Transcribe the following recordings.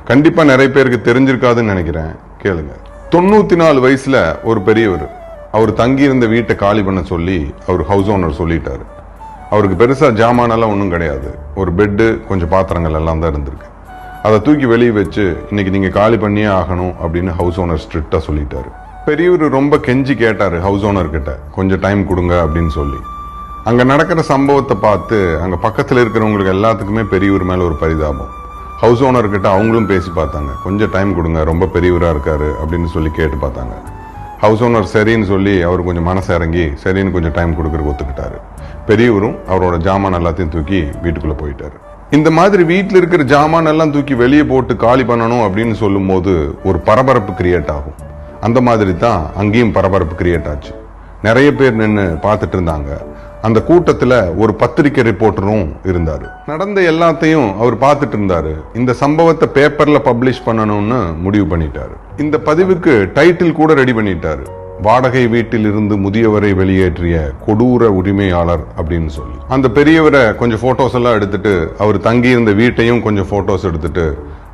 கண்டிப்பா நிறைய பேருக்கு தெரிஞ்சிருக்காதுன்னு நினைக்கிறேன், கேளுங்க. 94 வயசுல ஒரு பெரியவர், அவர் தங்கி இருந்த வீட்டை காலி பண்ண சொல்லி அவர் ஹவுஸ் ஓனர் சொல்லிட்டாரு. அவருக்கு பெருசா ஜாமானெல்லாம் ஒன்றும் கிடையாது, ஒரு பெட்டு கொஞ்சம் பாத்திரங்கள் எல்லாம் தான் இருந்திருக்கு. அதை தூக்கி வெளியே வச்சு இன்னைக்கு நீங்க காலி பண்ணியே ஆகணும் அப்படின்னு ஹவுஸ் ஓனர் ஸ்ட்ரிக்டா சொல்லிட்டாரு. பெரியவர் ரொம்ப கெஞ்சி கேட்டாரு ஹவுஸ் ஓனர் கிட்ட, கொஞ்சம் டைம் கொடுங்க அப்படின்னு சொல்லி. அங்க நடக்கிற சம்பவத்தை பார்த்து அங்க பக்கத்துல இருக்கிறவங்களுக்கு எல்லாத்துக்குமே பெரியவர் மேல ஒரு பரிதாபம். ஹவுஸ் ஓனர் கிட்ட அவங்களும் பேசி பார்த்தாங்க, கொஞ்சம் டைம் கொடுங்க, ரொம்ப பெரியவரா இருக்காரு அப்படின்னு சொல்லி கேட்டு பார்த்தாங்க. ஹவுஸ் ஓனர் சரின்னு சொல்லி அவர் கொஞ்சம் மனசு இறங்கி சரின்னு கொஞ்சம் டைம் கொடுக்கறதுக்கு ஒத்துக்கிட்டாரு. பெரியவரும் அவரோட ஜாமான் எல்லாத்தையும் தூக்கி வீட்டுக்குள்ள போயிட்டாரு. இந்த மாதிரி வீட்டில் இருக்கிற ஜாமான் எல்லாம் தூக்கி வெளியே போட்டு காலி பண்ணணும் அப்படின்னு சொல்லும் போது ஒரு பரபரப்பு கிரியேட் ஆகும். அந்த மாதிரி தான் அங்கேயும் பரபரப்பு கிரியேட் ஆச்சு. நிறைய பேர் நின்று பார்த்துட்டு இருந்தாங்க. அந்த கூட்டத்துல ஒரு பத்திரிகை ரிப்போர்ட்டரும் இருந்தாரு. நடந்த எல்லாத்தையும் அவர் பார்த்துட்டு இருந்தாரு. இந்த சம்பவத்தை பேப்பர்ல பப்ளிஷ் பண்ணணும்னு முடிவு பண்ணிட்டாரு. இந்த பதிவுக்கு டைட்டில் கூட ரெடி பண்ணிட்டாரு, வாடகை வீட்டில் இருந்து முதியவரை வெளியேற்றிய கொடூர உரிமையாளர் அப்படின்னு சொல்லி. அந்த பெரியவரை கொஞ்சம் போட்டோஸ் எல்லாம் எடுத்துட்டு, அவர் தங்கி இருந்த வீட்டையும் கொஞ்சம் போட்டோஸ் எடுத்துட்டு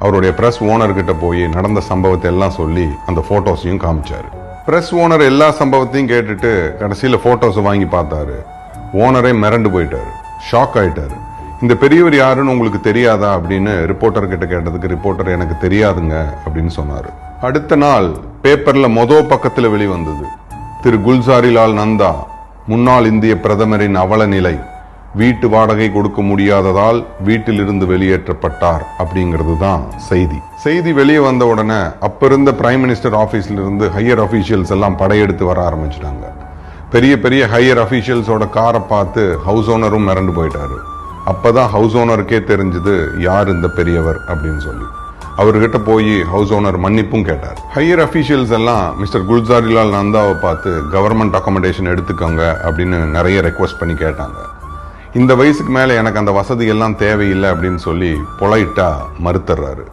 அவருடைய பிரஸ் ஓனர் கிட்ட போய் நடந்த சம்பவத்தை எல்லாம் சொல்லி அந்த போட்டோஸையும் காமிச்சாரு. பிரஸ் ஓனர் எல்லா சம்பவத்தையும் கேட்டுட்டு கடைசியில போட்டோஸ் வாங்கி பார்த்தாரு. ஓனரே மிரண்டு போயிட்டாரு, ஷாக் ஆயிட்டாரு. இந்த பெரியவர் யாருன்னு உங்களுக்கு தெரியாதா அப்படின்னு ரிப்போர்ட்டர் கிட்ட கேட்டதுக்கு ரிப்போர்ட்டர் எனக்கு தெரியாதுங்க அப்படின்னு சொன்னாரு. அடுத்த நாள் பேப்பர்ல பக்கத்துல வெளிவந்தது, திரு குல்சாரிலால் நந்தா முன்னாள் இந்திய பிரதமரின் அவல நிலை, வீட்டு வாடகை கொடுக்க முடியாததால் வீட்டில் இருந்து வெளியேற்றப்பட்டார் அப்படிங்கிறது தான் செய்தி. செய்தி வெளியே வந்த உடனே அப்ப இருந்த பிரைம் மினிஸ்டர் ஆபீஸ்ல இருந்து ஹையர் அபிஷியல்ஸ் எல்லாம் படையெடுத்து வர ஆரம்பிச்சிட்டாங்க. பெரிய பெரிய ஹையர் அபிஷியல்ஸோட காரை பார்த்து ஹவுஸ் ஓனரும் மிரண்டு போயிட்டாரு. அப்பதான் ஹவுஸ் ஓனருக்கே தெரிஞ்சது யார் இந்த பெரியவர் அப்படின்னு சொல்லி. அவர்கிட்ட போய் ஹவுஸ் ஓனர் மன்னிப்பும் கேட்டார். ஹையர் அபிஷியல்ஸ் எல்லாம் மிஸ்டர் குல்சாரிலால் நந்தாவை பார்த்து கவர்மெண்ட் அகாமடேஷன் எடுத்துக்கோங்க அப்படின்னு நிறைய ரெக்வஸ்ட் பண்ணி கேட்டாங்க. இந்த வயசுக்கு மேல எனக்கு அந்த வசதி எல்லாம் தேவையில்லை அப்படின்னு சொல்லி பொலைட்டா மறுத்துறாரு.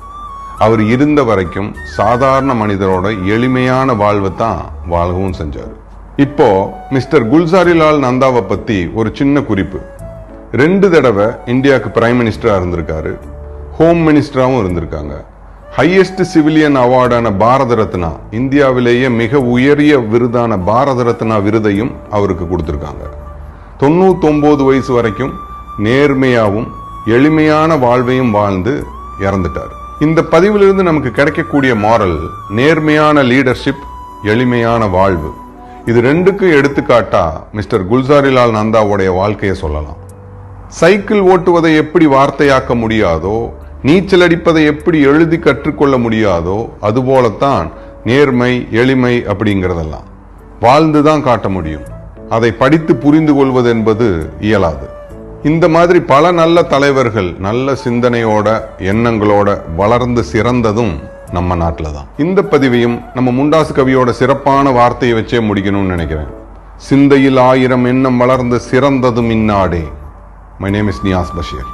அவர் இருந்த வரைக்கும் சாதாரண மனிதரோட எளிமையான வாழ்வை தான் வாழவும் செஞ்சாரு. இப்போ மிஸ்டர் குல்சாரிலால் நந்தாவை பத்தி ஒரு சின்ன குறிப்பு. 2 தடவை இந்தியாவுக்கு பிரைம் மினிஸ்டரா இருந்திருக்காரு, ஹோம் மினிஸ்டராகவும் இருந்திருக்காங்க. ஹையஸ்ட் சிவிலியன் அவார்டான பாரத ரத்னா, இந்தியாவிலேயே மிக உயரிய விருதான பாரத ரத்னா விருதையும் அவருக்கு கொடுத்திருக்காங்க. 99 வயசு வரைக்கும் நேர்மையாவும் எளிமையான வாழ்வையும் வாழ்ந்து இறந்துட்டார். இந்த பதிவிலிருந்து நமக்கு கிடைக்கக்கூடிய மாரல், நேர்மையான லீடர்ஷிப், எளிமையான வாழ்வு. இது 2க்கும் எடுத்துக்காட்டா மிஸ்டர் குல்சாரிலால் நந்தாவுடைய வாழ்க்கையை சொல்லலாம். சைக்கிள் ஓட்டுவதை எப்படி வார்த்தையாக்க முடியாதோ, நீச்சல் அடிப்பதை எப்படி எழுதி கற்றுக்கொள்ள முடியாதோ, அதுபோலத்தான் நேர்மை, எளிமை அப்படிங்கிறதெல்லாம் வாழ்ந்துதான் காட்ட முடியும். அதை படித்து புரிந்து கொள்வது என்பது இயலாது. இந்த மாதிரி பல நல்ல தலைவர்கள் நல்ல சிந்தனையோட எண்ணங்களோட வளர்ந்து சிறந்ததும் நம்ம நாட்டில் தான். இந்த பதிவையும் நம்ம முண்டாசு கவியோட சிறப்பான வார்த்தையை வச்சே முடிக்கணும்னு நினைக்கிறேன். சிந்தையில் 1000 எண்ணம் வளர்ந்து சிறந்ததும் இந்நாடே. My name is Niyas Basheer.